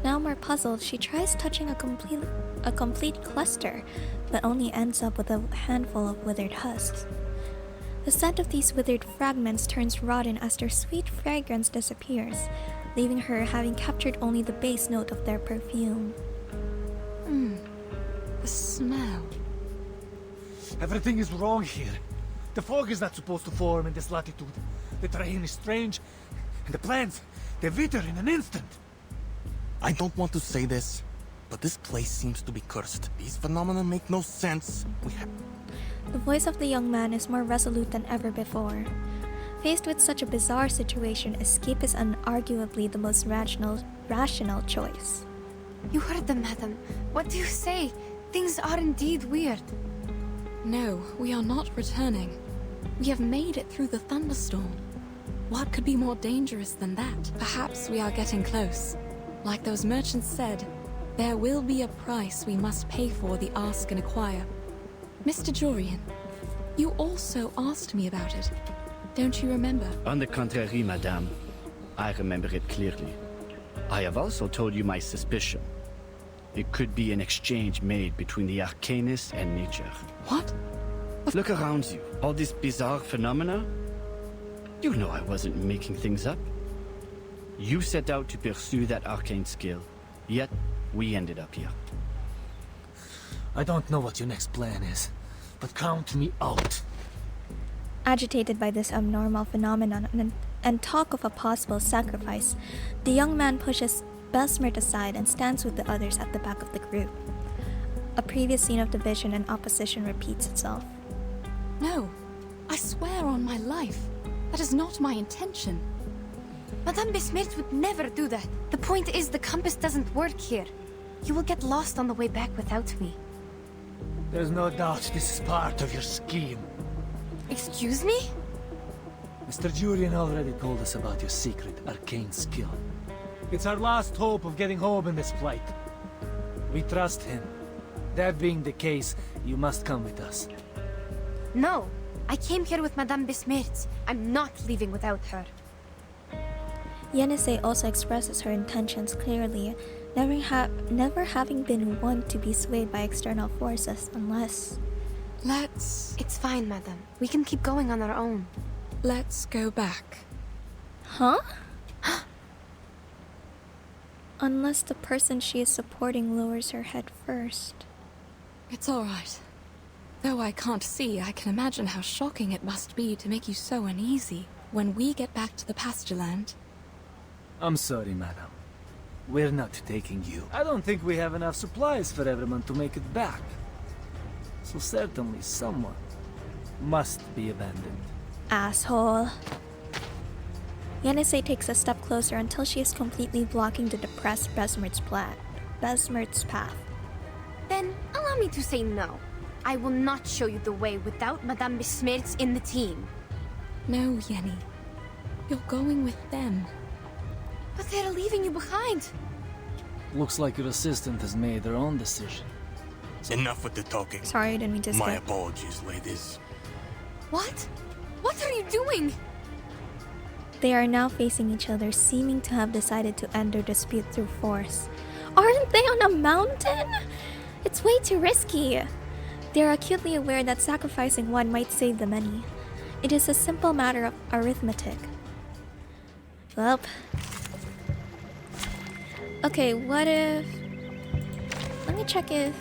[SPEAKER 2] Now more puzzled, she tries touching a complete cluster, but only ends up with a handful of withered husks. The scent of these withered fragments turns rotten as their sweet fragrance disappears, leaving her having captured only the base note of their perfume.
[SPEAKER 5] The smell.
[SPEAKER 6] Everything is wrong here. The fog is not supposed to form in this latitude. The terrain is strange, and the plants, they wither in an instant.
[SPEAKER 7] I don't want to say this, but this place seems to be cursed. These phenomena make no sense.
[SPEAKER 2] The voice of the young man is more resolute than ever before. Faced with such a bizarre situation, escape is unarguably the most rational choice.
[SPEAKER 4] You heard them, madam. What do you say? Things are indeed weird.
[SPEAKER 5] No, we are not returning. We have made it through the thunderstorm. What could be more dangerous than that? Perhaps we are getting close. Like those merchants said, there will be a price we must pay for the Ask and Acquire. Mr. Jorian, you also asked me about it. Don't you remember?
[SPEAKER 9] On the contrary, madame, I remember it clearly. I have also told you my suspicion. It could be an exchange made between the arcanist and nature.
[SPEAKER 5] What?
[SPEAKER 9] Look around you. All this bizarre phenomena? You know I wasn't making things up. You set out to pursue that arcane skill, yet we ended up here.
[SPEAKER 6] I don't know what your next plan is, but count me out.
[SPEAKER 2] Agitated by this abnormal phenomenon and talk of a possible sacrifice, the young man pushes Besmert aside and stands with the others at the back of the group. A previous scene of division and opposition repeats itself.
[SPEAKER 5] No, I swear on my life. That is not my intention.
[SPEAKER 4] Madame Besmert would never do that. The point is the compass doesn't work here. You will get lost on the way back without me.
[SPEAKER 6] There's no doubt this is part of your scheme.
[SPEAKER 4] Excuse me?
[SPEAKER 6] Mr. Jurian already told us about your secret arcane skill. It's our last hope of getting home in this flight. We trust him. That being the case, you must come with us.
[SPEAKER 4] No. I came here with Madame Besmert. I'm not leaving without her.
[SPEAKER 2] Yenisei also expresses her intentions clearly, never having been one to be swayed by external forces unless...
[SPEAKER 4] It's fine, madam. We can keep going on our own.
[SPEAKER 5] Let's go back.
[SPEAKER 2] Huh? Unless the person she is supporting lowers her head first.
[SPEAKER 5] It's all right. Though I can't see, I can imagine how shocking it must be to make you so uneasy when we get back to the pasture land.
[SPEAKER 6] I'm sorry, madam. We're not taking you. I don't think we have enough supplies for everyone to make it back. So certainly someone must be abandoned.
[SPEAKER 2] Asshole. Yenisei takes a step closer until she is completely blocking the depressed Besmert's path.
[SPEAKER 4] Then allow me to say no. I will not show you the way without Madame Besmertz in the team.
[SPEAKER 5] No, Yenny. You're going with them.
[SPEAKER 4] But they're leaving you behind.
[SPEAKER 6] Looks like your assistant has made her own decision.
[SPEAKER 7] Enough with the talking.
[SPEAKER 2] Sorry, I didn't mean to
[SPEAKER 7] My
[SPEAKER 2] skip.
[SPEAKER 7] apologies, ladies.
[SPEAKER 4] What? What are you doing?
[SPEAKER 2] They are now facing each other, seeming to have decided to end their dispute through force. Aren't they on a mountain? It's way too risky. They are acutely aware that sacrificing one might save the many. It is a simple matter of arithmetic. Well. Okay, what if... Let me check if...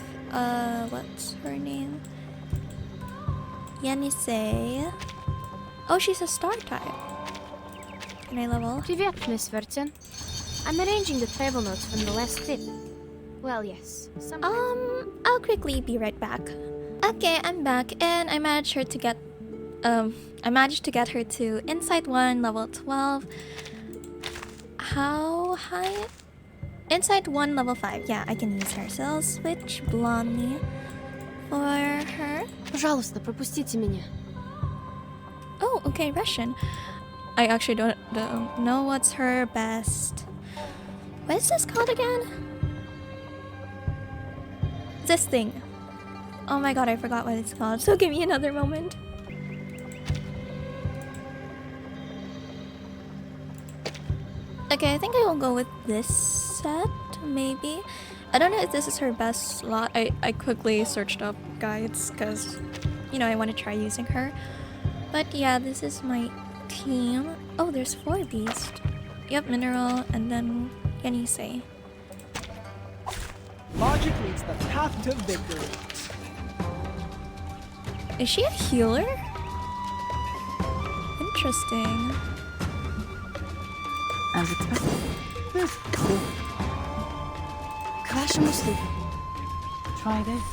[SPEAKER 2] what's her name? Yenisei. Oh, she's a star type. Can I level?
[SPEAKER 4] Привет, Miss Vertin. I'm arranging the travel notes from the last trip. Well, yes.
[SPEAKER 2] I'll quickly be right back. Okay, I'm back, and I managed to get her to Insight 1, level 12. How high? Insight 1, level 5. Yeah, I can use her. So I'll switch Blondie for her.
[SPEAKER 4] Пожалуйста, пропустите меня.
[SPEAKER 2] Oh, okay, Russian. I actually don't know what's her best. What is this called again? This thing. Oh my god, I forgot what it's called. So give me another moment. Okay, I think I will go with this set, maybe. I don't know if this is her best slot. I quickly searched up guides because, you know, I want to try using her. But yeah, this is my team. Oh, there's 4 beasts. Yep, mineral, and then Yenisei.
[SPEAKER 8] Logic leads the path to victory.
[SPEAKER 2] Is she a healer? Interesting.
[SPEAKER 3] As expected.
[SPEAKER 4] К вашим услугам.
[SPEAKER 3] Try this.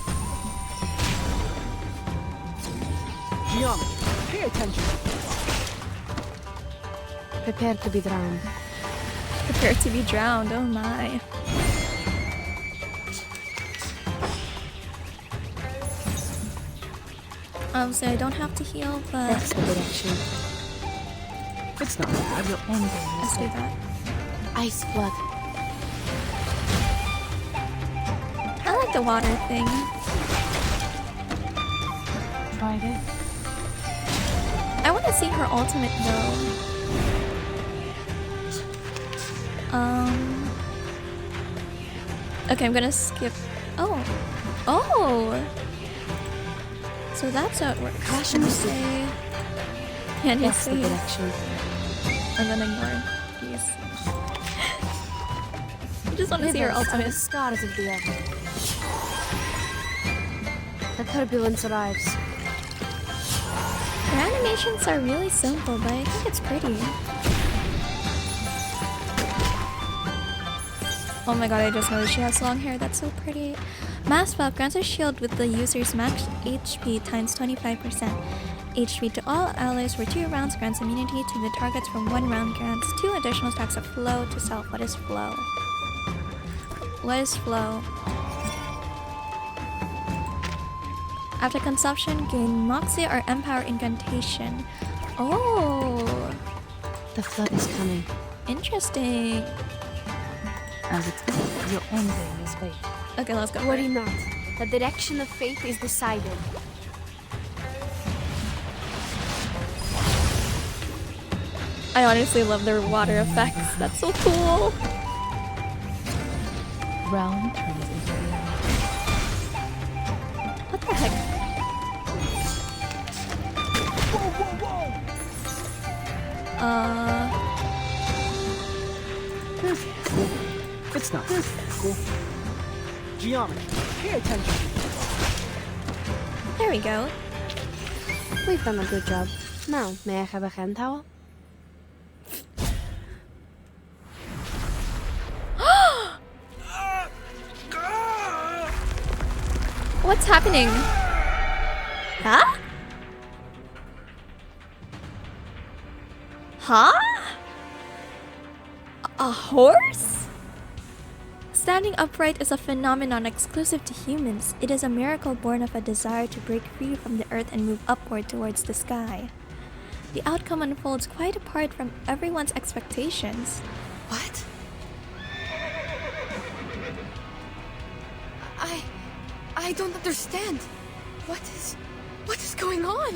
[SPEAKER 8] Geometry, pay attention.
[SPEAKER 4] Prepare to be drowned.
[SPEAKER 2] Prepare to be drowned, oh my. So I don't have to heal, but
[SPEAKER 4] That's the direction.
[SPEAKER 8] It's not bad.
[SPEAKER 2] let's do that.
[SPEAKER 4] Ice flood.
[SPEAKER 2] I like the water thing.
[SPEAKER 3] Try this.
[SPEAKER 2] I want to see her ultimate though. Okay, I'm gonna skip. Oh. So that's how it works.
[SPEAKER 4] Caution
[SPEAKER 2] Say.
[SPEAKER 4] That's the
[SPEAKER 2] Yenisei.
[SPEAKER 4] direction.
[SPEAKER 2] And then ignore these. I just want to see her
[SPEAKER 4] Rivers are the
[SPEAKER 2] ultimate.
[SPEAKER 4] scars of the earth. The turbulence arrives.
[SPEAKER 2] Her animations are really simple, but I think it's pretty. Oh my god, I just noticed she has long hair. That's so pretty. Mass Buff grants a shield with the user's max HP times 25%. HP to all allies for 2 rounds grants immunity to the targets from 1 round grants 2 additional stacks of flow to self. What is flow? What is flow? After consumption, gain Moxie or Empower Incantation. Oh,
[SPEAKER 4] The flood is coming.
[SPEAKER 2] interesting.
[SPEAKER 3] As expected. Your end game is fate.
[SPEAKER 2] Okay, let's go. for
[SPEAKER 4] Worry
[SPEAKER 2] it.
[SPEAKER 4] not. The direction of fate is decided.
[SPEAKER 2] I honestly love their water effects. That's so cool.
[SPEAKER 3] Realm turns into reality.
[SPEAKER 2] What the heck?
[SPEAKER 8] It's not that cool. Geometry, pay attention.
[SPEAKER 2] There we go.
[SPEAKER 4] We've done a good job. Now, may I have a hand towel?
[SPEAKER 2] What's happening? Huh? Huh? A horse? Standing upright is a phenomenon exclusive to humans. It is a miracle born of a desire to break free from the earth and move upward towards the sky. The outcome unfolds quite apart from everyone's expectations.
[SPEAKER 1] What? I don't understand. What is going on?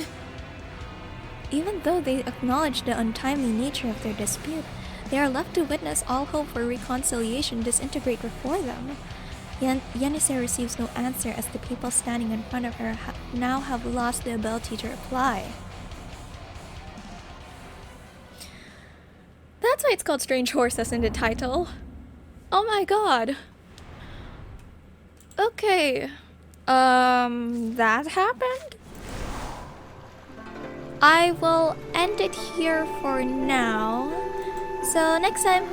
[SPEAKER 2] Even though they acknowledge the untimely nature of their dispute, they are left to witness all hope for reconciliation disintegrate before them. Yenisei receives no answer as the people standing in front of her now have lost the ability to reply. That's why it's called Strange Horses in the title. Oh my god. Okay. That happened? I will end it here for now. So next time,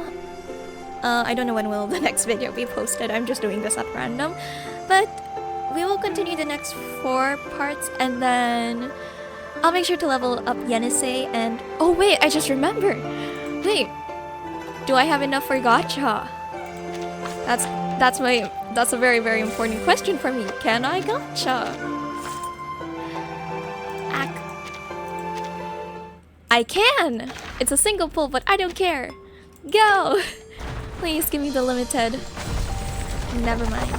[SPEAKER 2] I don't know when will the next video be posted. I'm just doing this at random. But we will continue the next 4 parts and then I'll make sure to level up Yenisei and... Oh wait, I just remembered. Wait, do I have enough for gacha? That's a very, very important question for me. Can I gacha? I can! It's a single pull, but I don't care. Go! Please give me the limited. Never mind.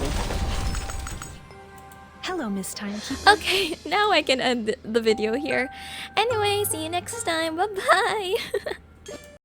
[SPEAKER 11] Hello, Miss Timekeeper.
[SPEAKER 2] Okay, now I can end the video here. Anyway, see you next time. Bye-bye!